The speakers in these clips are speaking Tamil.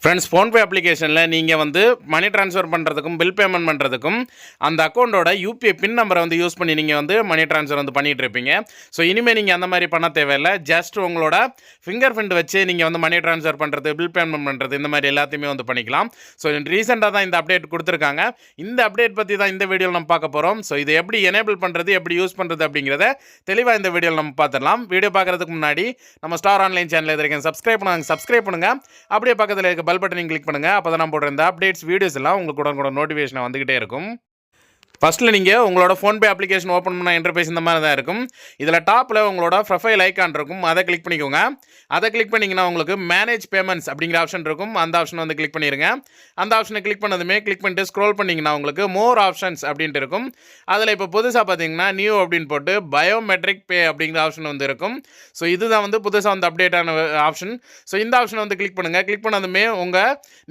ஃப்ரெண்ட்ஸ், ஃபோன்பே அப்ளிகேஷனில் நீங்கள் வந்து மணி ட்ரான்ஸ்ஃபர் பண்ணுறதுக்கும் பில் பேமெண்ட் பண்ணுறதுக்கும் அந்த அக்கௌண்ட்டோட யூபிஐ பின் நம்பரை வந்து யூஸ் பண்ணி நீங்கள் வந்து மணி ட்ரான்ஸ்ஃபர் வந்து பண்ணிகிட்டு இருப்பீங்க. ஸோ இனிமேல் நீங்கள் அந்த மாதிரி பண்ண தேவையில்லை. ஜஸ்ட் உங்களோட ஃபிங்கர் பிரிண்ட் வச்சு நீங்கள் வந்து மணி ட்ரான்ஸ்ஃபர் பண்ணுறது, பில் பேமெண்ட் பண்ணுறது, இந்த மாதிரி எல்லாத்தையுமே வந்து பண்ணிக்கலாம். ஸோ ரீசெண்டாக தான் இந்த அப்டேட் கொடுத்துருக்காங்க. இந்த அப்டேட் பற்றி தான் இந்த வீடியோவில் நம்ம பார்க்க போகிறோம். ஸோ இது எப்படி எனேபிள் பண்ணுறது, எப்படி யூஸ் பண்ணுறது அப்படிங்கிறத தெளிவாக இந்த வீடியோவில் நம்ம பார்த்துடலாம். வீடியோ பார்க்குறதுக்கு முன்னாடி நம்ம ஸ்டார் ஆன்லைன் சேனல் இருக்கேன், சப்ஸ்கிரைப் பண்ணுங்கள். அப்படியே பக்கத்தில் இருக்க பெல் பட்டனையும் கிளிக் பண்ணுங்கள். அப்போ தான் நான் போடுற இந்த அப்டேட்ஸ் வீடியோஸ் எல்லாம் உங்களுக்கு கூட நோட்டிஃபிகேஷன் வந்துகிட்டே இருக்கும். ஃபஸ்ட்டில் நீங்கள் உங்களோட ஃபோன்பே அப்ளிகேஷன் ஓப்பன் பண்ண இன்டர்ஃபேஸ் இந்த மாதிரி தான் இருக்கும். இதில் டாப்பில் உங்களோட ப்ரொஃபைல் ஐக்கான் இருக்கும், அதை கிளிக் பண்ணிக்கோங்க. அதை கிளிக் பண்ணிங்கன்னா உங்களுக்கு மேனேஜ் பேமெண்ட்ஸ் அப்படிங்கிற ஆப்ஷன் இருக்கும். அந்த ஆப்ஷன் வந்து கிளிக் பண்ணிடுங்க. அந்த ஆப்ஷனை கிளிக் பண்ணதுமே கிளிக் பண்ணிட்டு ஸ்க்ரோல் பண்ணிங்கன்னா உங்களுக்கு மோர் ஆப்ஷன்ஸ் அப்படின்ட்டு இருக்கும். அதில் இப்போ புதுசாக பார்த்தீங்கன்னா நியூ அப்படின்னு போட்டு பயோமெட்ரிக் பே அப்படிங்கிற ஆப்ஷன் வந்து இருக்கும். ஸோ இதுதான் வந்து புதுசாக வந்து அப்டேட்டான ஆப்ஷன். ஸோ இந்த ஆப்ஷனை வந்து கிளிக் பண்ணுங்கள். கிளிக் பண்ணதுமே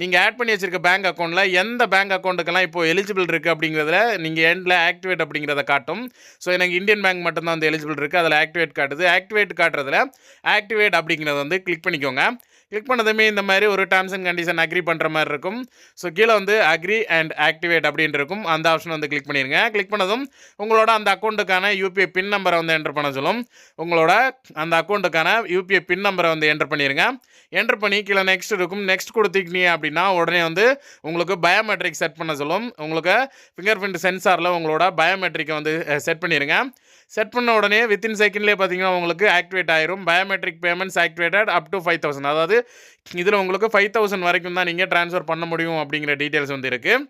நீங்கள் ஆட் பண்ணி வச்சிருக்க பேங்க் அக்கௌண்ட்டில் எந்த பேங்க் அக்கௌண்ட்டுக்கெல்லாம் இப்போ எலிஜிபிள் இருக்குது அப்படிங்கிறதுல நீங்கள் எண்டில் ஆக்டிவேட் அப்படிங்கிறத காட்டும். ஸோ எனக்கு இந்தியன் பேங்க் மட்டும்தான் வந்து எலிஜிபிள் இருக்குது, அதில் ஆக்டிவேட் காட்டுது. ஆக்டிவேட் காட்டுறதுல ஆக்டிவேட் அப்படிங்கிறத வந்து கிளிக் பண்ணிக்கோங்க. கிளிக் பண்ணதுமே இந்த மாதிரி ஒரு டேர்ம்ஸ் அண்ட் கண்டிஷன் அக்ரி பண்ணுற மாதிரி இருக்கும். ஸோ கீழே வந்து அக்ரி அண்ட் ஆக்டிவேட் அப்படின்னு இருக்கும். அந்த ஆப்ஷன் வந்து கிளிக் பண்ணிடுங்க. கிளிக் பண்ணதும் உங்களோட அந்த அக்கௌண்ட்டுக்கான யூபிஐ பின் நம்பரை வந்து என்டர் பண்ண சொல்லும். உங்களோட அந்த அக்கௌண்ட்டுக்கான யூபிஐ பின் நம்பரை வந்து என்டர் பண்ணிடுங்க. என்டர் பண்ணி கீழே நெக்ஸ்ட் இருக்கும். நெக்ஸ்ட் கொடுத்துக்கிட்டீங்க அப்படின்னா உடனே வந்து உங்களுக்கு பயோமெட்ரிக் செட் பண்ண சொல்லும். உங்களுக்கு ஃபிங்கர் பிரிண்ட் சென்சாரில் உங்களோட பயோமெட்ரிக்கை வந்து செட் பண்ணிடுங்க. செட் பண்ண உடனே வித்தின் செகண்ட்லேயே பார்த்தீங்கன்னா உங்களுக்கு ஆக்டிவேட் ஆயிரும். Biometric payments activated up to 5000. அதாவது இதில் உங்களுக்கு 5000 வரைக்கும் தான் நீங்கள் ட்ரான்ஸ்ஃபர் பண்ண முடியும் அப்படிங்கிற டீட்டெயில்ஸ் வந்து இருக்குது.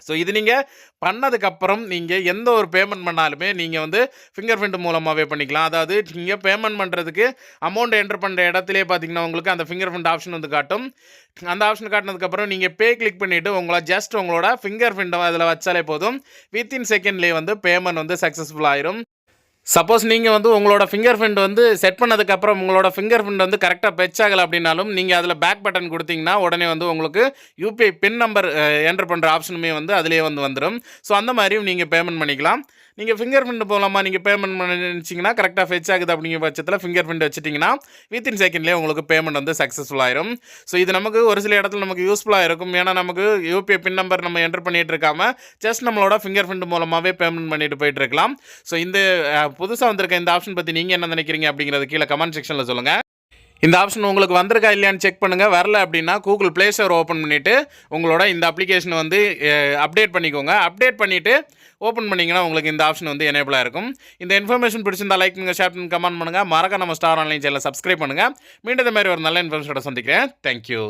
ஸோ இது நீங்கள் பண்ணதுக்கப்புறம் நீங்கள் எந்த ஒரு பேமெண்ட் பண்ணாலுமே நீங்கள் வந்து ஃபிங்கர் பிரிண்ட் மூலமாகவே பண்ணிக்கலாம். அதாவது நீங்கள் பேமெண்ட் பண்ணுறதுக்கு அமௌண்ட் என்டர் பண்ணுற இடத்துலேயே பார்த்தீங்கன்னா உங்களுக்கு அந்த ஃபிங்கர் பிரிண்ட் ஆப்ஷன் வந்து காட்டும். அந்த ஆப்ஷன் காட்டினதுக்கப்புறம் நீங்கள் பே கிளிக் பண்ணிவிட்டு உங்களோட ஃபிங்கர் பிரிண்ட்டை அதில் வச்சாலே போதும். வித்தின் செகண்ட்லேயே வந்து பேமெண்ட் வந்து சக்ஸஸ்ஃபுல் ஆயிரும். சப்போஸ் நீங்கள் வந்து உங்களோட ஃபிங்கர் பிரிண்ட் வந்து செட் பண்ணதுக்கப்புறம் உங்களோட ஃபிங்கர் பிரிண்ட் வந்து கரெக்டாக பெச் ஆகலை அப்படின்னாலும் நீங்கள் அதில் பேக் பட்டன் கொடுத்தீங்கன்னா உடனே வந்து உங்களுக்கு யூபிஐ பின் நம்பர் என்டர் பண்ணுற ஆப்ஷனுமே வந்து அதிலே வந்துடும். ஸோ அந்த மாதிரியும் நீங்கள் பேமெண்ட் பண்ணிக்கலாம். நீங்கள் ஃபிங்கர் பிரிண்ட் மூலமாக நீங்கள் பேமெண்ட் பண்ணிச்சிங்கன்னா கரெக்டாக ஃபெச் ஆகுது அப்படிங்கிற பட்சத்தில் ஃபிங்கர் பிரிண்ட் வச்சுட்டிங்கன்னா வித்தின் செகண்ட்லேயே உங்களுக்கு பேமெண்ட் வந்து சக்ஸஸ்ஃபுல் ஆயிரும். ஸோ இது நமக்கு ஒரு சில இடத்துல நமக்கு யூஸ்ஃபுல்லாக இருக்கும். ஏன்னா நமக்கு யூபிஐ பின் நம்பர் நம்ம என்டர் பண்ணிகிட்டு இருக்காமல் ஜஸ்ட் நம்மளோட ஃபிங்கர் பிரிண்ட் மூலமாகவே பேமெண்ட் பண்ணிட்டு போயிட்டு இருக்கலாம். ஸோ இந்த புதுசாக வந்திருக்க இந்த ஆப்ஷன் பற்றி நீங்கள் என்ன நினைக்கிறீங்க அப்படிங்கிறது கீழே கமெண்ட் செக்ஷனில் சொல்லுங்கள். இந்த ஆப்ஷன் உங்களுக்கு வந்திருக்கா இல்லையான்னு செக் பண்ணுங்கள். வரல அப்படின்னா கூகுள் ப்ளே ஸ்டோர் ஓப்பன் பண்ணிவிட்டு உங்களோட இந்த அப்ளிகேஷனை வந்து அப்டேட் பண்ணிக்கோங்க. அப்டேட் பண்ணிவிட்டு ஓப்பன் பண்ணிங்கன்னா உங்களுக்கு இந்த ஆப்ஷன் வந்து எனேபிளாக இருக்கும். இந்த இன்ஃபர்மேஷன் பிடிச்சிருந்தா லைக் பண்ணுங்கள், ஷேர் பண்ணுங்கள், கமெண்ட் பண்ணுங்கள். மறக்க நம்ம ஸ்டார் ஆன்லைன் சேனலை சப்ஸ்கிரைப் பண்ணுங்கள். மீண்டும் இந்த மாதிரி ஒரு நல்ல இன்ஃபர்மேஷனோட சந்திக்கிறேன். தேங்க்யூ.